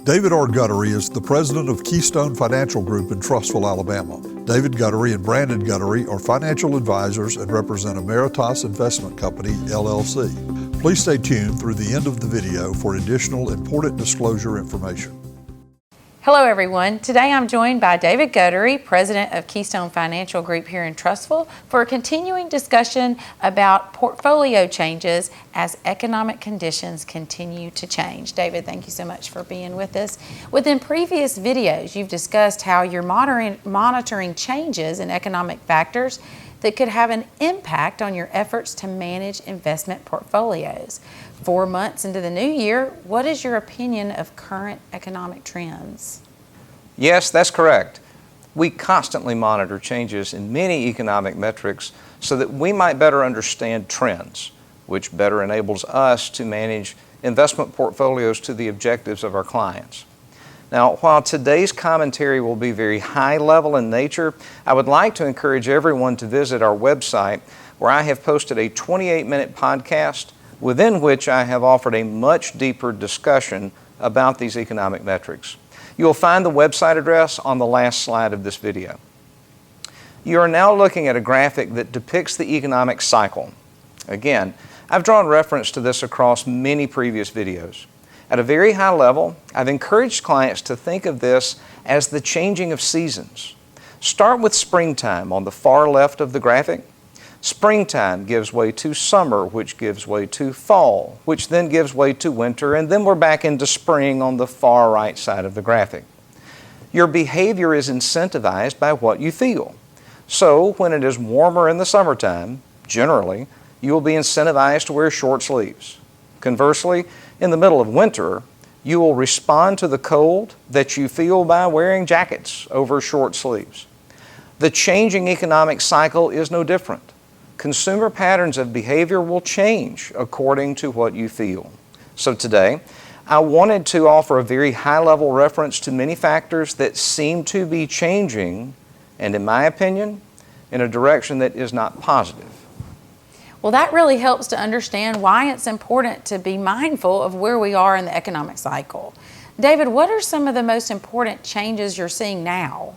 David R. Guttery is the president of Keystone Financial Group in Trussville, Alabama. David Guttery and Brandon Guttery are financial advisors and represent Emeritus Investment Company, LLC. Please stay tuned through the end of the video for additional important disclosure information. Hello everyone. Today I'm joined by David Guttery, President of Keystone Financial Group here in Trussville, for a continuing discussion about portfolio changes as economic conditions continue to change. David, thank you so much for being with us. Within previous videos, you've discussed how you're monitoring changes in economic factors that could have an impact on your efforts to manage investment portfolios. 4 months into the new year, what is your opinion of current economic trends? Yes, that's correct. We constantly monitor changes in many economic metrics so that we might better understand trends, which better enables us to manage investment portfolios to the objectives of our clients. Now, while today's commentary will be very high level in nature, I would like to encourage everyone to visit our website where I have posted a 28-minute podcast within which I have offered a much deeper discussion about these economic metrics. You will find the website address on the last slide of this video. You are now looking at a graphic that depicts the economic cycle. Again, I've drawn reference to this across many previous videos. At a very high level, I've encouraged clients to think of this as the changing of seasons. Start with springtime on the far left of the graphic. Springtime gives way to summer, which gives way to fall, which then gives way to winter, and then we're back into spring on the far right side of the graphic. Your behavior is incentivized by what you feel. So when it is warmer in the summertime, generally, you will be incentivized to wear short sleeves. Conversely, in the middle of winter, you will respond to the cold that you feel by wearing jackets over short sleeves. The changing economic cycle is no different. Consumer patterns of behavior will change according to what you feel. So today, I wanted to offer a very high-level reference to many factors that seem to be changing, and in my opinion, in a direction that is not positive. Well, that really helps to understand why it's important to be mindful of where we are in the economic cycle. David, what are some of the most important changes you're seeing now?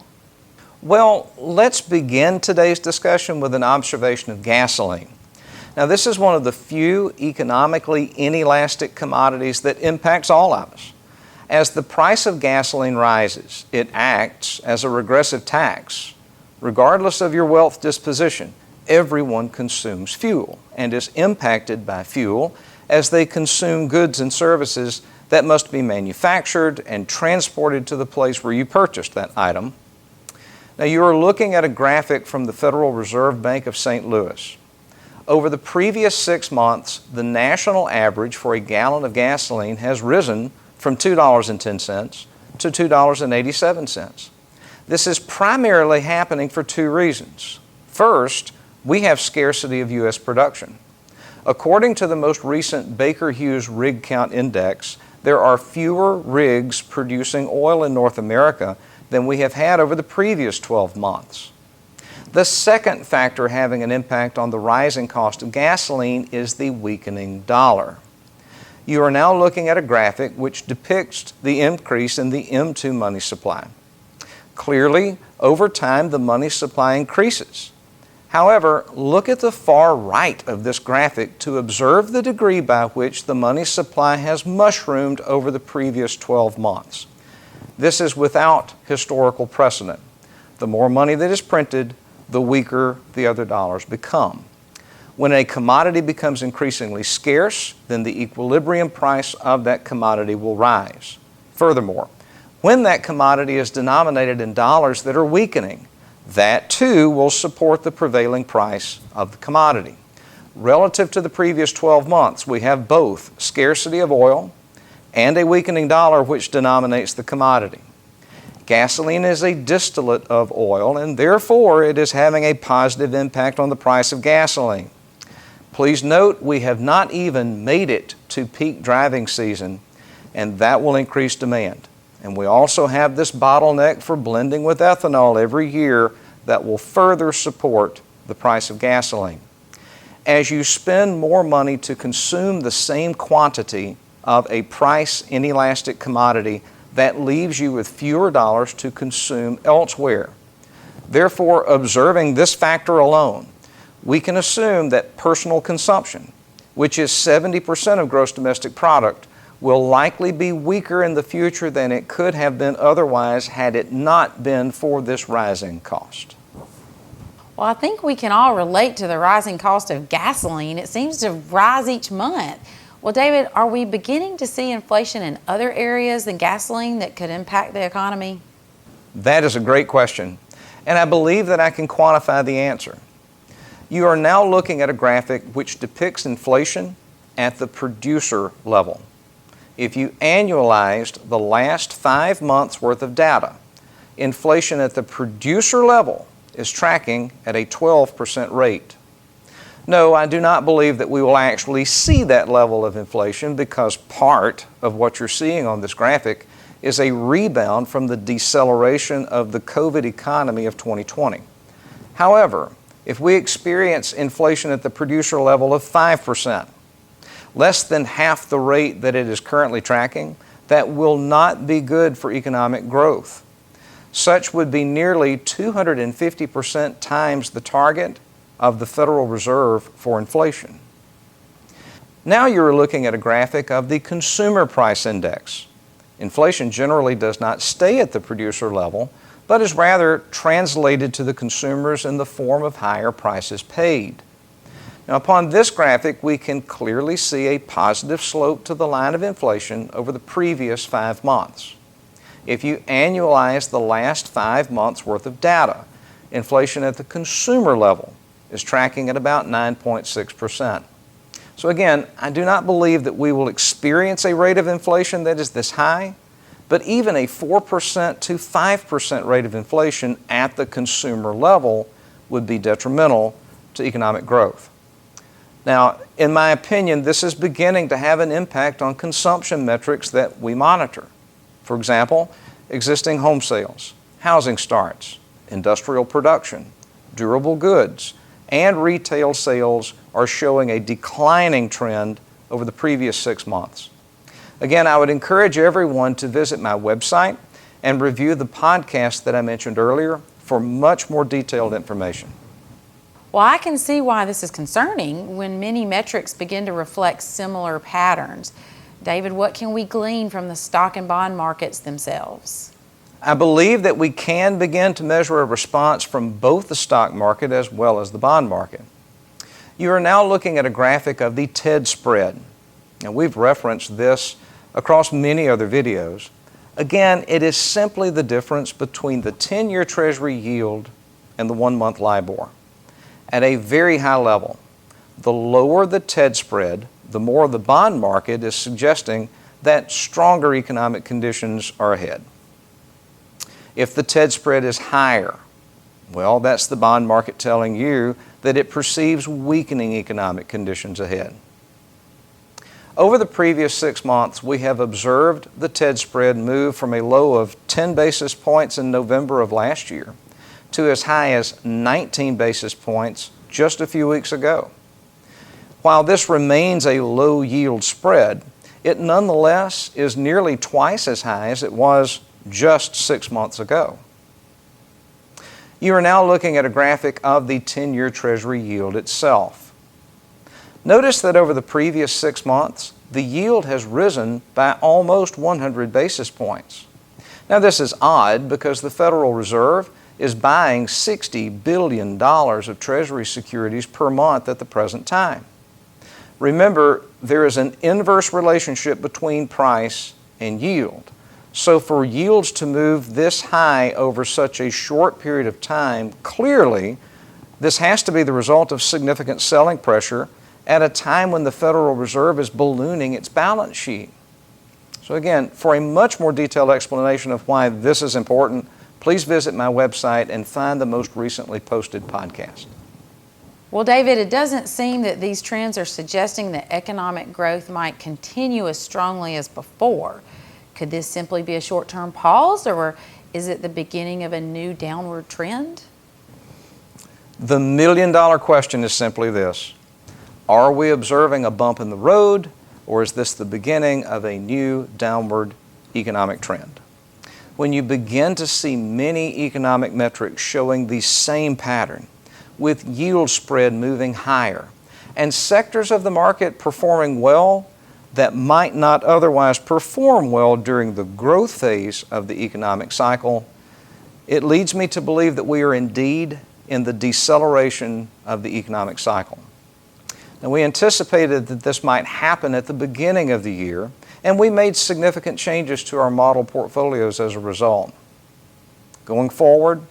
Well, let's begin today's discussion with an observation of gasoline. Now, this is one of the few economically inelastic commodities that impacts all of us. As the price of gasoline rises, it acts as a regressive tax. Regardless of your wealth disposition, everyone consumes fuel and is impacted by fuel as they consume goods and services that must be manufactured and transported to the place where you purchased that item. Now, you are looking at a graphic from the Federal Reserve Bank of St. Louis. Over the previous 6 months, the national average for a gallon of gasoline has risen from $2.10 to $2.87. This is primarily happening for two reasons. First, we have scarcity of U.S. production. According to the most recent Baker Hughes Rig Count Index, there are fewer rigs producing oil in North America than we have had over the previous 12 months. The second factor having an impact on the rising cost of gasoline is the weakening dollar. You are now looking at a graphic which depicts the increase in the M2 money supply. Clearly, over time, the money supply increases. However, look at the far right of this graphic to observe the degree by which the money supply has mushroomed over the previous 12 months. This is without historical precedent. The more money that is printed, the weaker the other dollars become. When a commodity becomes increasingly scarce, then the equilibrium price of that commodity will rise. Furthermore, when that commodity is denominated in dollars that are weakening, that too will support the prevailing price of the commodity. Relative to the previous 12 months, we have both scarcity of oil and a weakening dollar which denominates the commodity. Gasoline is a distillate of oil, and therefore it is having a positive impact on the price of gasoline. Please note we have not even made it to peak driving season, and that will increase demand. And we also have this bottleneck for blending with ethanol every year that will further support the price of gasoline. As you spend more money to consume the same quantity of a price inelastic commodity, That leaves you with fewer dollars to consume elsewhere. Therefore, observing this factor alone, we can assume that personal consumption, which is 70% of gross domestic product, will likely be weaker in the future than it could have been otherwise had it not been for this rising cost. Well, I think we can all relate to the rising cost of gasoline. It seems to rise each month. Well, David, are we beginning to see inflation in other areas than gasoline that could impact the economy? That is a great question, and I believe that I can quantify the answer. You are now looking at a graphic which depicts inflation at the producer level. If you annualized the last 5 months' worth of data, inflation at the producer level is tracking at a 12% rate. No, I do not believe that we will actually see that level of inflation because part of what you're seeing on this graphic is a rebound from the deceleration of the COVID economy of 2020. However, if we experience inflation at the producer level of 5%, less than half the rate that it is currently tracking, that will not be good for economic growth. Such would be nearly 250% times the target of the Federal Reserve for inflation. Now you're looking at a graphic of the Consumer Price Index. Inflation generally does not stay at the producer level, but is rather translated to the consumers in the form of higher prices paid. Now, upon this graphic, we can clearly see a positive slope to the line of inflation over the previous 5 months. If you annualize the last 5 months' worth of data, inflation at the consumer level is tracking at about 9.6%. So again, I do not believe that we will experience a rate of inflation that is this high, but even a 4% to 5% rate of inflation at the consumer level would be detrimental to economic growth. Now, in my opinion, this is beginning to have an impact on consumption metrics that we monitor. For example, existing home sales, housing starts, industrial production, durable goods, and retail sales are showing a declining trend over the previous 6 months. Again, I would encourage everyone to visit my website and review the podcast that I mentioned earlier for much more detailed information. Well, I can see why this is concerning when many metrics begin to reflect similar patterns. David, what can we glean from the stock and bond markets themselves? I believe that we can begin to measure a response from both the stock market as well as the bond market. You are now looking at a graphic of the TED spread. Now, we've referenced this across many other videos. Again, it is simply the difference between the 10-year Treasury yield and the 1-month LIBOR. At a very high level, the lower the TED spread, the more the bond market is suggesting that stronger economic conditions are ahead. If the TED spread is higher, well, that's the bond market telling you that it perceives weakening economic conditions ahead. Over the previous 6 months, we have observed the TED spread move from a low of 10 basis points in November of last year to as high as 19 basis points just a few weeks ago. While this remains a low yield spread, it nonetheless is nearly twice as high as it was just 6 months ago. You are now looking at a graphic of the 10-year Treasury yield itself. Notice that over the previous 6 months, the yield has risen by almost 100 basis points. Now, this is odd because the Federal Reserve is buying $60 billion of Treasury securities per month at the present time. Remember, there is an inverse relationship between price and yield. So for yields to move this high over such a short period of time, clearly this has to be the result of significant selling pressure at a time when the Federal Reserve is ballooning its balance sheet. So again, for a much more detailed explanation of why this is important, please visit my website and find the most recently posted podcast. Well, David, it doesn't seem that these trends are suggesting that economic growth might continue as strongly as before. Could this simply be a short-term pause, or is it the beginning of a new downward trend? The million-dollar question is simply this: are we observing a bump in the road, or is this the beginning of a new downward economic trend? when you begin to see many economic metrics showing the same pattern, with yield spread moving higher, and sectors of the market performing well that might not otherwise perform well during the growth phase of the economic cycle, it leads me to believe that we are indeed in the deceleration of the economic cycle. Now, we anticipated that this might happen at the beginning of the year, and we made significant changes to our model portfolios as a result. Going forward,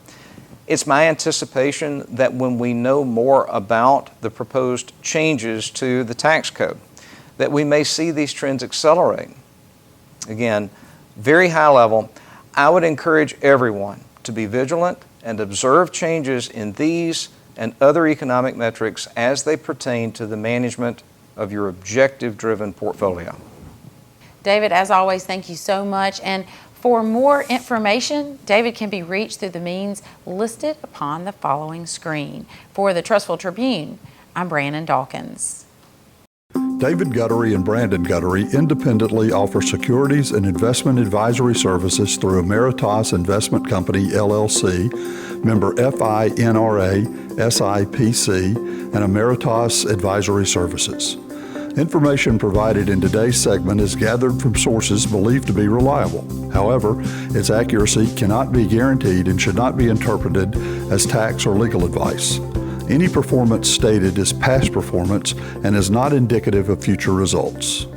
it's my anticipation that when we know more about the proposed changes to the tax code, that we may see these trends accelerate. Again, very high level, I would encourage everyone to be vigilant and observe changes in these and other economic metrics as they pertain to the management of your objective-driven portfolio. David, as always, thank you so much. And for more information, David can be reached through the means listed upon the following screen. For the Trustful Tribune, I'm Brannon Dawkins. David Guttery and Brandon Guttery independently offer securities and investment advisory services through Emeritus Investment Company, LLC, member FINRA, SIPC, and Emeritus Advisory Services. Information provided in today's segment is gathered from sources believed to be reliable. However, its accuracy cannot be guaranteed and should not be interpreted as tax or legal advice. Any performance stated is past performance and is not indicative of future results.